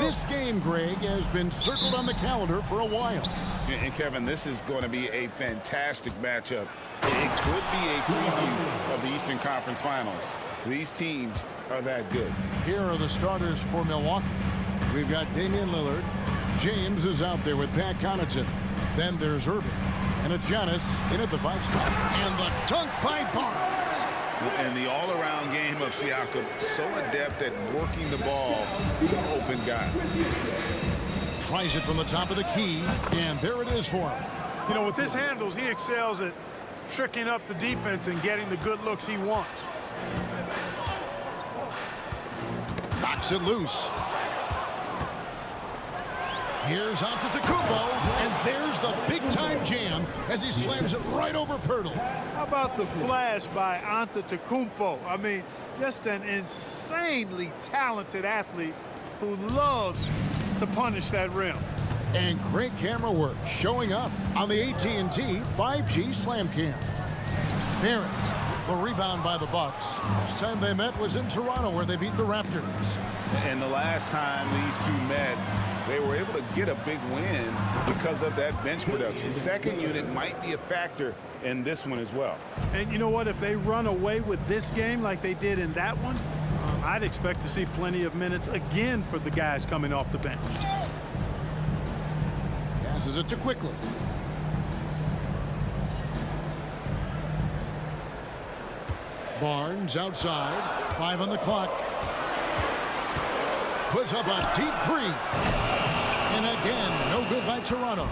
This game, Greg, has been circled on the calendar for a while. And Kevin, this is going to be a fantastic matchup. It could be a preview of the Eastern Conference Finals. These teams are that good. Here are the starters for Milwaukee. We've got Damian Lillard. James is out there with Pat Connaughton. Then there's Irving. And it's Giannis in at the 5 spot. And the dunk by Barnes. And the all-around game of Siakam, so adept at working the ball to the open guy. Tries it from the top of the key, and there it is for him. You know, with his handles, he excels at tricking up the defense and getting the good looks he wants. Knocks it loose. Here's Antetokounmpo, and there's the big-time jam as he slams it right over Pirtle. How about the flash by Antetokounmpo? I mean, just an insanely talented athlete who loves to punish that rim. And great camera work showing up on the AT&T 5G Slam Cam. Barrett, the rebound by the Bucks. Last time they met was in Toronto, where they beat the Raptors. And the last time these two met, they were able to get a big win because of that bench production. Second unit might be a factor in this one as well. And you know what? If they run away with this game like they did in that one, I'd expect to see plenty of minutes again for the guys coming off the bench. Passes it to Quickly. Barnes outside. 5 on the clock. Puts up a deep 3. And again, no good by Toronto.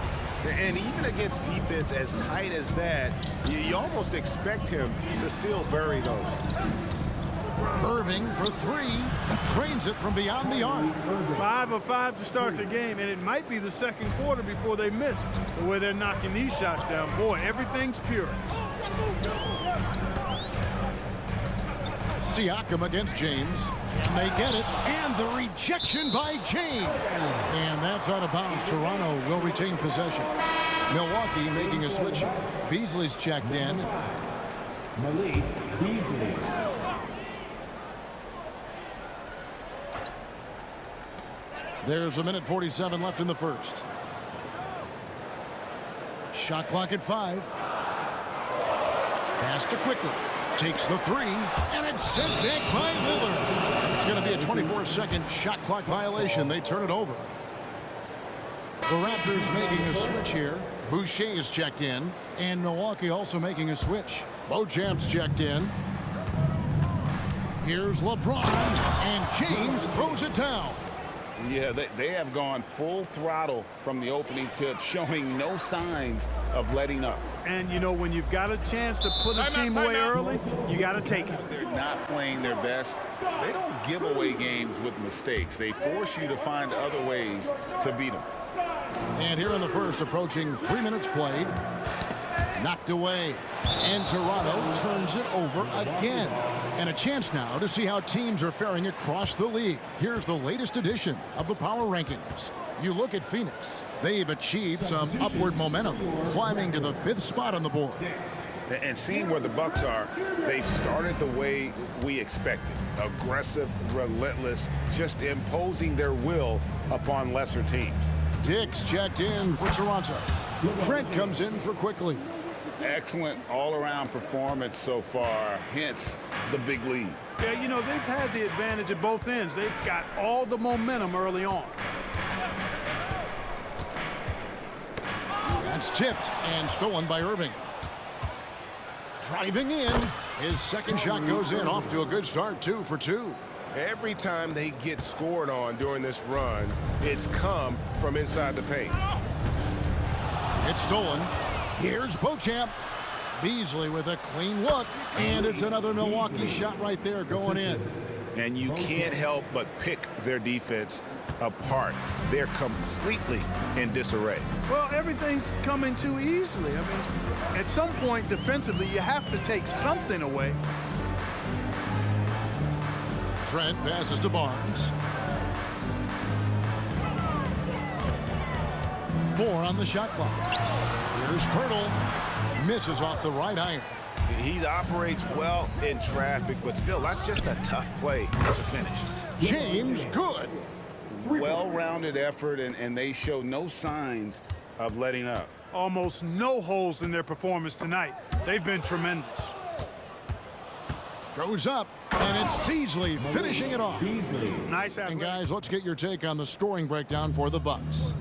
And even against defense as tight as that, you almost expect him to still bury those. Irving for 3. Drains it from beyond the arc. 5 of 5 to start the game, and it might be the second quarter before they miss the way they're knocking these shots down. Boy, everything's pure. Siakam against James. Can they get it? And the rejection by James. And that's out of bounds. Toronto will retain possession. Milwaukee making a switch. Beasley's checked in. Malik Beasley. There's 1:47 left in the first. Shot clock at 5. Pass to Quickly. Takes the 3, and it's sent back by Lillard. It's going to be a 24-second shot clock violation. They turn it over. The Raptors making a switch here. Boucher is checked in, and Milwaukee also making a switch. Bojamp's checked in. Here's LeBron, and James throws it down. Yeah, they have gone full throttle from the opening tip, showing no signs of letting up. And, you know, when you've got a chance to put a team away early, you got to take it. They're not playing their best. They don't give away games with mistakes. They force you to find other ways to beat them. And here in the first, approaching 3 minutes played. Knocked away. And Toronto turns it over again. And a chance now to see how teams are faring across the league. Here's the latest edition of the Power Rankings. You look at Phoenix. They've achieved some upward momentum, climbing to the 5th spot on the board. And seeing where the Bucks are, they've started the way we expected. Aggressive, relentless, just imposing their will upon lesser teams. Dick's checked in for Toronto. Trent comes in for Quickly. Excellent all-around performance so far, hence the big lead. Yeah, you know, they've had the advantage at both ends. They've got all the momentum early on. That's tipped and stolen by Irving. Driving in. His second shot goes in. Off to a good start, 2 for 2. Every time they get scored on during this run, it's come from inside the paint. It's stolen. Here's Beauchamp. Beasley with a clean look. And it's another Milwaukee shot right there going in. And you can't help but pick their defense apart. They're completely in disarray. Well, everything's coming too easily. I mean, at some point defensively, you have to take something away. Trent passes to Barnes. 4 on the shot clock. Here's Pirtle. Misses off the right iron. He operates well in traffic, but still, that's just a tough play to finish. James, good. well-rounded effort, and they show no signs of letting up. Almost no holes in their performance tonight. They've been tremendous. Goes up, and it's Beasley finishing it off. Nice And athletic. guys, let's get your take on the scoring breakdown for the Bucks.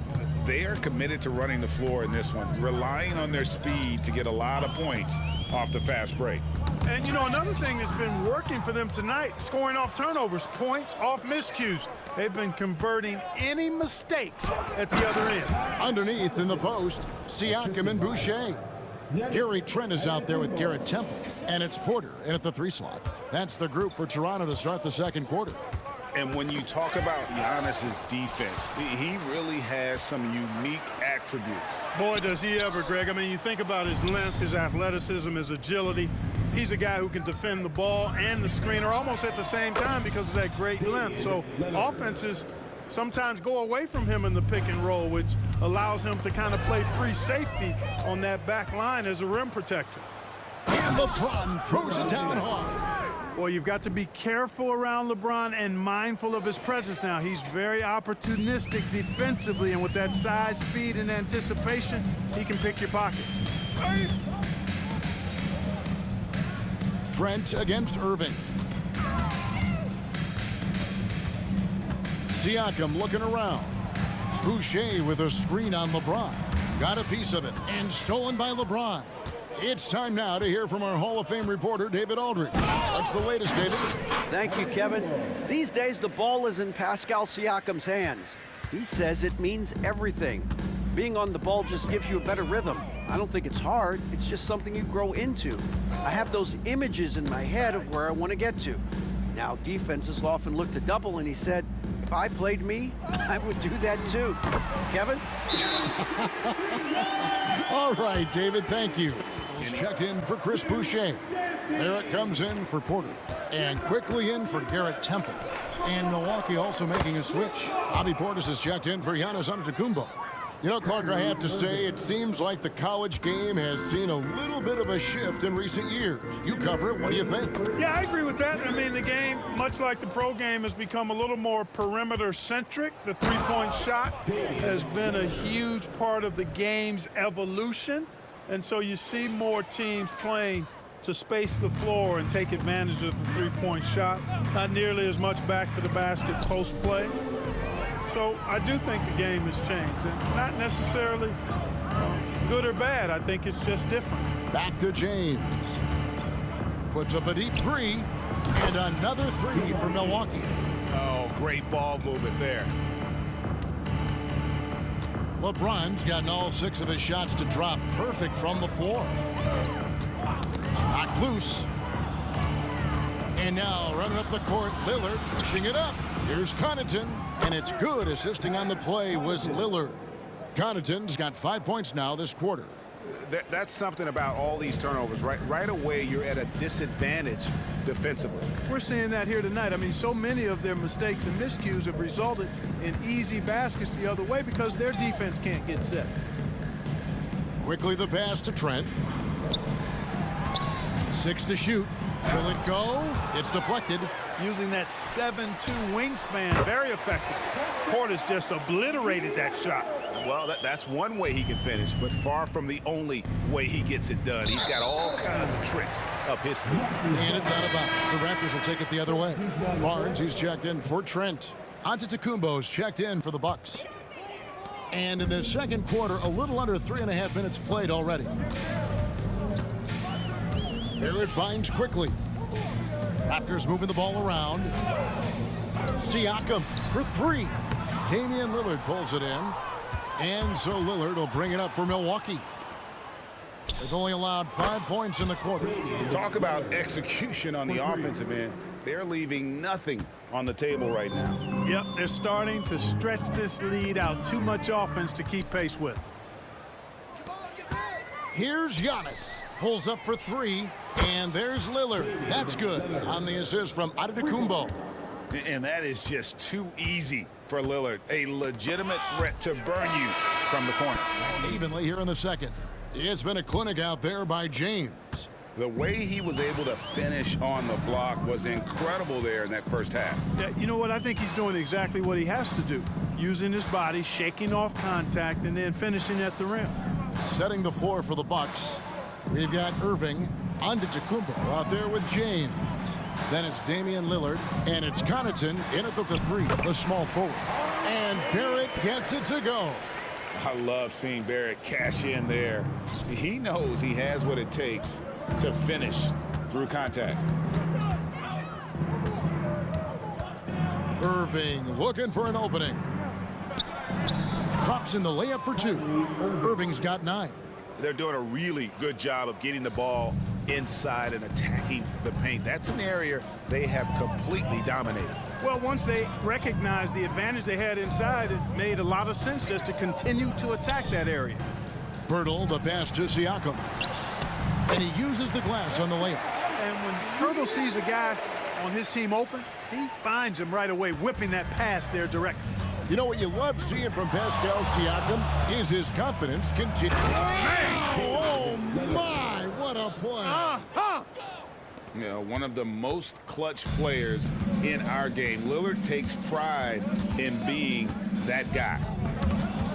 They are committed to running the floor in this one, relying on their speed to get a lot of points off the fast break. And, you know, another thing that's been working for them tonight, scoring off turnovers, points off miscues. They've been converting any mistakes at the other end. Underneath in the post, Siakam and Boucher. Gary Trent is out there with Garrett Temple, and it's Porter in at the 3 slot. That's the group for Toronto to start the second quarter. And when you talk about Giannis's defense, he really has some unique attributes. Boy, does he ever, Greg. I mean, you think about his length, his athleticism, his agility. He's a guy who can defend the ball and the screener almost at the same time because of that great length. So offenses sometimes go away from him in the pick and roll, which allows him to kind of play free safety on that back line as a rim protector. And LeBron throws it down hard. Well, you've got to be careful around LeBron and mindful of his presence now. He's very opportunistic defensively, and with that size, speed, and anticipation, he can pick your pocket. Trent against Irving. Siakam looking around. Boucher with a screen on LeBron. Got a piece of it, and stolen by LeBron. It's time now to hear from our Hall of Fame reporter, David Aldridge. What's the latest, David? Thank you, Kevin. These days, the ball is in Pascal Siakam's hands. He says it means everything. Being on the ball just gives you a better rhythm. I don't think it's hard. It's just something you grow into. I have those images in my head of where I want to get to. Now, defenses often look to double, and he said, if I played me, I would do that too. Kevin? All right, David, thank you. Check in for Chris Boucher. There it comes in for Porter. And quickly in for Garrett Temple. And Milwaukee also making a switch. Bobby Portis has checked in for Giannis Antetokounmpo. You know, Clark, I have to say, it seems like the college game has seen a little bit of a shift in recent years. You cover it. What do you think? Yeah, I agree with that. I mean, the game, much like the pro game, has become a little more perimeter-centric. The three-point shot has been a huge part of the game's evolution. And so you see more teams playing to space the floor and take advantage of the three-point shot. Not nearly as much back to the basket post play. So I do think the game has changed. And not necessarily good or bad. I think it's just different. Back to James. Puts up a deep 3. And another 3 for Milwaukee. Oh, great ball movement there. LeBron's gotten all 6 of his shots to drop perfect from the floor. Knocked loose. And now running up the court, Lillard pushing it up. Here's Connaughton, and it's good. Assisting on the play was Lillard. Connaughton's got 5 points now this quarter. That's something about all these turnovers. Right away, you're at a disadvantage defensively. We're seeing that here tonight. I mean, so many of their mistakes and miscues have resulted in easy baskets the other way because their defense can't get set. Quickly the pass to Trent. 6 to shoot. Will it go? It's deflected. Using that 7'2" wingspan, very effective. Portis just obliterated that shot. Well, that's one way he can finish, but far from the only way he gets it done. He's got all kinds of tricks up his sleeve. And it's out of bounds. The Raptors will take it the other way. Barnes, he's checked in for Trent. Antetokounmpo's checked in for the Bucks. And in the second quarter, a little under 3.5 minutes played already. There it finds quickly. Raptors moving the ball around. Siakam for 3. Damian Lillard pulls it in. And so Lillard will bring it up for Milwaukee. They've only allowed 5 points in the quarter. Talk about execution on the offensive end. They're leaving nothing on the table right now. Yep, they're starting to stretch this lead out. Too much offense to keep pace with. Here's Giannis. Pulls up for 3. And there's Lillard. That's good on the assist from Antetokounmpo. And that is just too easy for Lillard. A legitimate threat to burn you from the corner. Evenly here in the second. It's been a clinic out there by James. The way he was able to finish on the block was incredible there in that first half. Yeah, you know what? I think he's doing exactly what he has to do. Using his body, shaking off contact, and then finishing at the rim. Setting the floor for the Bucks, we've got Irving, Antetokounmpo out there with James. Then it's Damian Lillard, and it's Connaughton in at the three, the small forward. And Barrett gets it to go. I love seeing Barrett cash in there. He knows he has what it takes to finish through contact. Irving looking for an opening. Drops in the layup for two. Irving's got 9. They're doing a really good job of getting the ball inside and attacking the paint. That's an area they have completely dominated. Well, once they recognized the advantage they had inside, it made a lot of sense just to continue to attack that area. Birtle, the pass to Siakam. And he uses the glass on the layup. And when Birtle sees a guy on his team open, he finds him right away, whipping that pass there directly. You know what you love seeing from Pascal Siakam is his confidence continues. Oh, my, what a play. You know, one of the most clutch players in our game. Lillard takes pride in being that guy.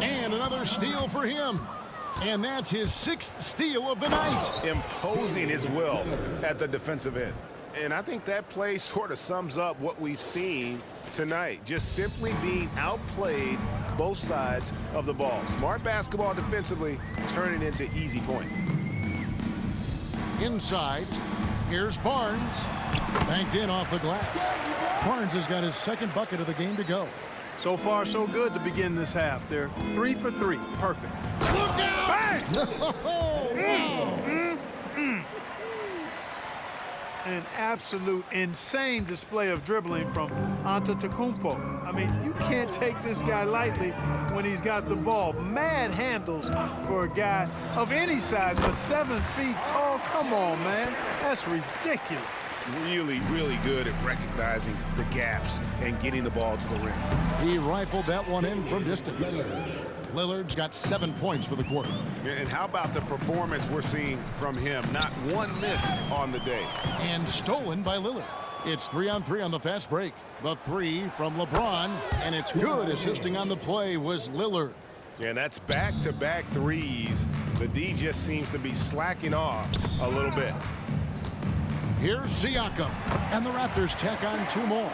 And another steal for him. And that's his 6th steal of the night. Imposing his will at the defensive end. And I think that play sort of sums up what we've seen tonight. Just simply being outplayed both sides of the ball. Smart basketball defensively, turning into easy points. Inside, here's Barnes. Banked in off the glass. Barnes has got his 2nd bucket of the game to go. So far, so good to begin this half. They're 3 for 3. Perfect. Look out! An absolute insane display of dribbling from Antetokounmpo. I mean, you can't take this guy lightly when he's got the ball. Mad handles for a guy of any size, but 7 feet tall. Come on, man. That's ridiculous. Really, really good at recognizing the gaps and getting the ball to the rim. He rifled that one in from distance. Lillard's got 7 points for the quarter. And how about the performance we're seeing from him? Not one miss on the day. And stolen by Lillard. It's 3-on-3 on the fast break. The 3 from LeBron, and it's good. Assisting on the play was Lillard. And that's back-to-back threes. The D just seems to be slacking off a little bit. Here's Siakam, and the Raptors tack on 2 more.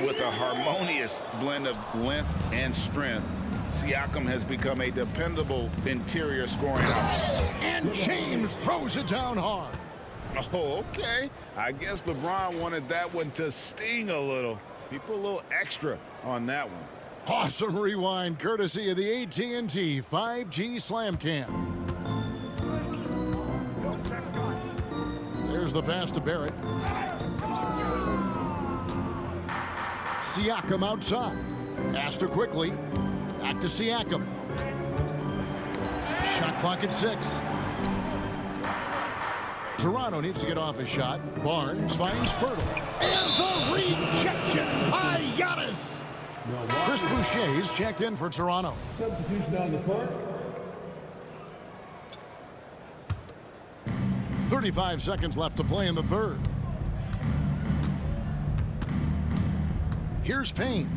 With a harmonious blend of length and strength, Siakam has become a dependable interior scoring option. And James throws it down hard. Oh, okay. I guess LeBron wanted that one to sting a little. He put a little extra on that one. Awesome rewind courtesy of the AT&T 5G Slam Cam. There's the pass to Barrett. Siakam outside. Pass to quickly. Back to Siakam. Shot clock at 6. Toronto needs to get off a shot. Barnes finds Birtle. And the rejection by Giannis. Chris Boucher's checked in for Toronto. Substitution on the court. 35 seconds left to play in the third. Here's Payne.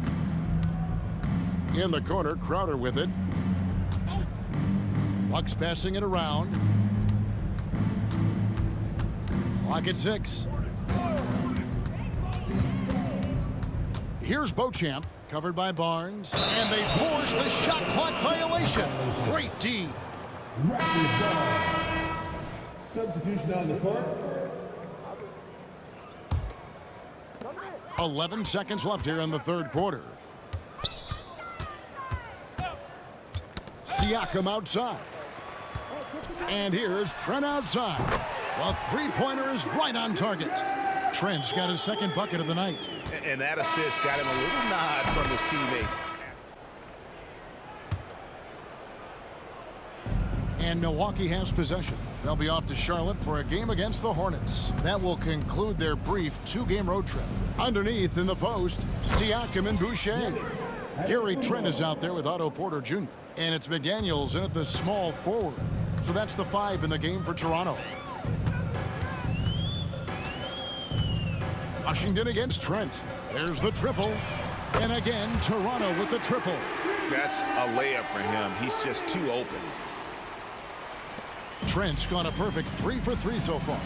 In the corner, Crowder with it. Bucks passing it around. Clock at 6. Here's Beauchamp, covered by Barnes. And they force the shot clock violation. Great D. Substitution on the court. 11 seconds left here in the third quarter. Siakam outside. And here's Trent outside. The three-pointer is right on target. Trent's got his 2nd bucket of the night. And that assist got him a little nod from his teammate. And Milwaukee has possession. They'll be off to Charlotte for a game against the Hornets. That will conclude their brief 2-game road trip. Underneath in the post, Siakam and Boucher. Gary Trent is out there with Otto Porter Jr. And it's McDaniels in at the small forward. So that's the 5 in the game for Toronto. Washington against Trent. There's the triple. And again, Toronto with the triple. That's a layup for him. He's just too open. Trent's gone a perfect 3 for 3 so far.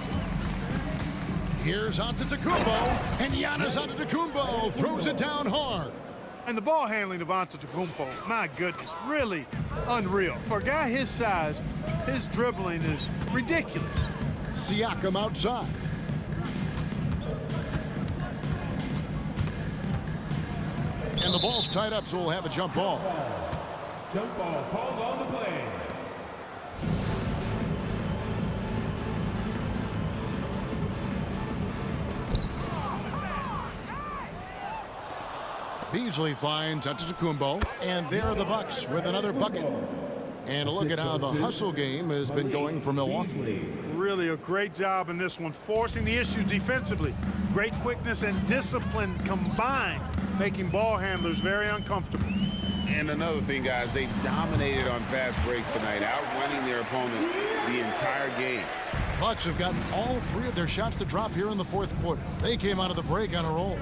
Here's Antetokounmpo, and Giannis Antetokounmpo throws it down hard. And the ball handling of Antetokounmpo, my goodness, really unreal. For a guy his size, his dribbling is ridiculous. Siakam outside. And the ball's tied up, so we'll have a jump ball. Jump ball called on the play. Beasley finds Antetokounmpo, and there are the Bucks with another bucket. And look at how the hustle game has been going for Milwaukee. Really a great job in this one, forcing the issues defensively. Great quickness and discipline combined, making ball handlers very uncomfortable. And another thing, guys, they dominated on fast breaks tonight, outrunning their opponent the entire game. Bucks have gotten all 3 of their shots to drop here in the 4th quarter. They came out of the break on a roll.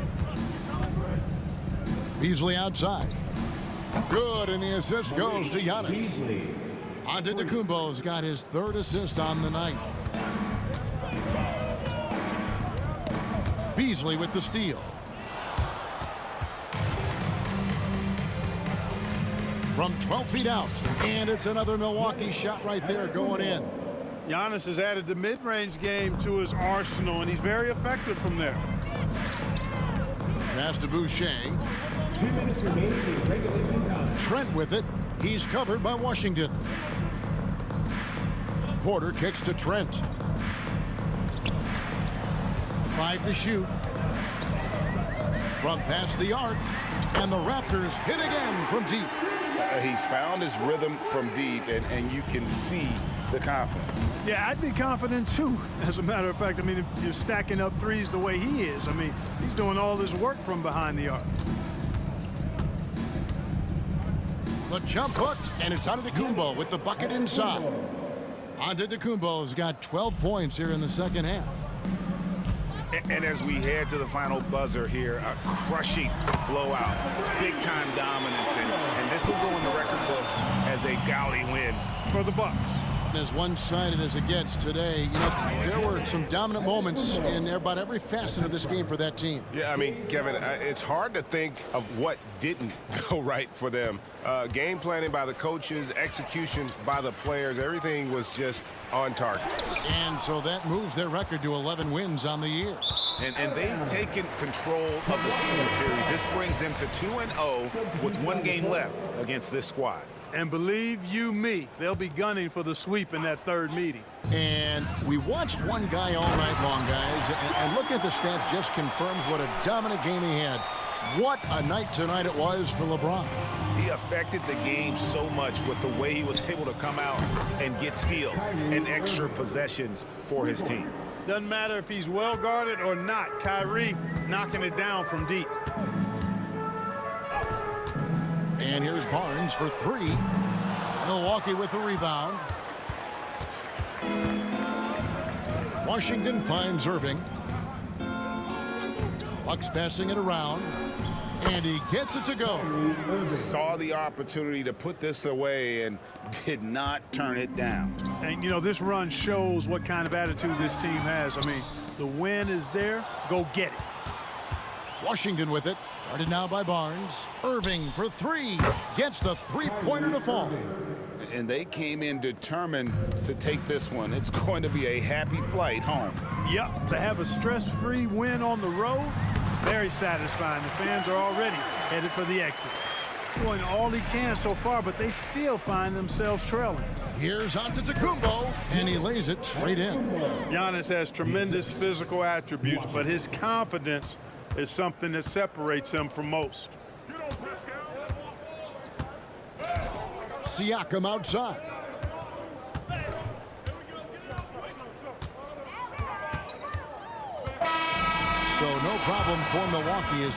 Beasley outside. Good, and the assist goes to Giannis. Antetokounmpo's got his 3rd assist on the night. Beasley with the steal. From 12 feet out, and it's another Milwaukee shot right there going in. Giannis has added the mid-range game to his arsenal, and he's very effective from there. Pass to Boucher. 2 minutes remaining in regulation time. Trent with it. He's covered by Washington. Porter kicks to Trent. 5 to shoot. From past the arc. And the Raptors hit again from deep. He's found his rhythm from deep, and you can see the confidence. Yeah, I'd be confident too. As a matter of fact, I mean, if you're stacking up threes the way he is, I mean, he's doing all his work from behind the arc. The jump hook, and it's Antetokounmpo with the bucket inside. Antetokounmpo's got 12 points here in the 2nd half. And as we head to the final buzzer here, a crushing blowout, big-time dominance, and this will go in the record books as a gaudy win For the Bucks. As one-sided as it gets today, you know, there were some dominant moments in about every facet of this game for that team. Yeah, I mean, Kevin, it's hard to think of what didn't go right for them. Game planning by the coaches, execution by the players, everything was just on target. And so that moves their record to 11 wins on the year. And they've taken control of the season series. This brings them to 2-0 with 1 game left against this squad. And believe you me, they'll be gunning for the sweep in that 3rd meeting. And we watched one guy all night long, guys, and looking at the stats just confirms what a dominant game he had. What a night tonight it was for LeBron. He affected the game so much with the way he was able to come out and get steals and extra possessions for his team. Doesn't matter if he's well guarded or not. Kyrie knocking it down from deep. And here's Barnes for 3. Milwaukee with the rebound. Washington finds Irving. Bucks passing it around. And he gets it to go. Saw the opportunity to put this away and did not turn it down. And, you know, this run shows what kind of attitude this team has. I mean, the win is there. Go get it. Washington with it. Guarded now by Barnes. Irving for 3. Gets the 3-pointer to fall. And they came in determined to take this one. It's going to be a happy flight home. Yep, to have a stress-free win on the road, very satisfying. The fans are already headed for the exit. Doing all he can so far, but they still find themselves trailing. Here's Antetokounmpo, and he lays it straight in. Giannis has tremendous physical attributes, but his confidence is something that separates him from most. Siakam outside. So no problem for Milwaukee as